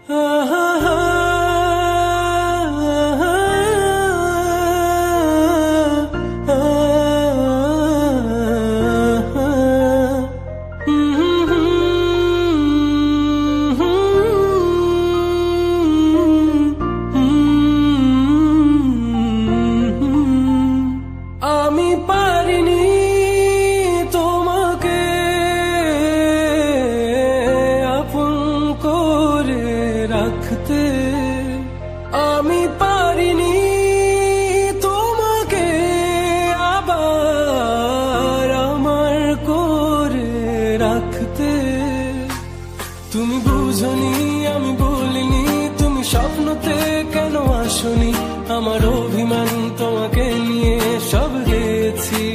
আমি পারিনি তোমাকে আপন করে রাখতে, আমি পারিনি তোমাকে আবার আমার করে রাখতে। তুমি বুঝনি আমি বলিনি, তুমি স্বপ্নতে কেন আসনি, আমার অভিমান তোমাকে নিয়ে সব গেছি।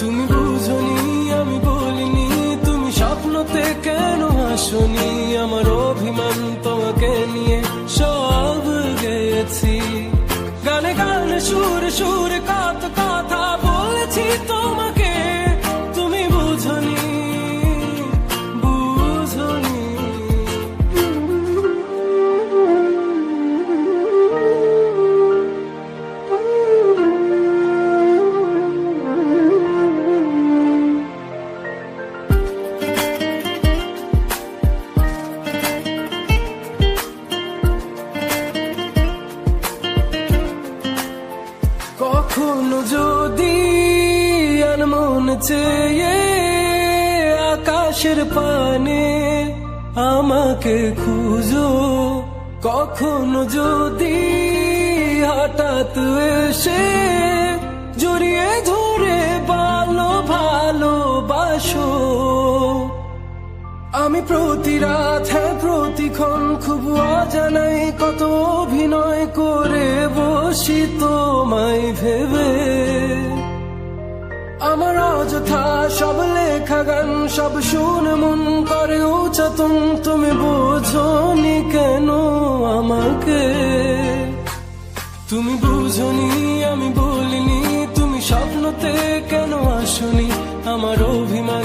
তুমি বুঝনি আমি বলিনি, তুমি স্বপ্নতে কেন আসনি, আমার অভিমান তোমাকে নিয়ে সব গেছি। গানে গানে সুরে সুরে কত কথা বলেছি তোমাকে, তুমি বুঝনি বুঝনি। কখনো যদি আনমন চেয়ে আকাশের পানে আমাকে খুঁজো, কখনো যদি হঠাৎ এসে জড়িয়ে ধরে ভালোবাসো, আমি প্রতি রাত প্রতিক্ষণ খুব অজানাই কত অভিনয় করে বসি তোমায় ভেবে। আমার অযথা সব লেখা গান সব শুনে মন করে উচ্চাতন, তুমি বোঝনি কেন আমাকে। তুমি বুঝনি আমি বলিনি, তুমি স্বপ্নতে কেন আসনি, আমার অভিমান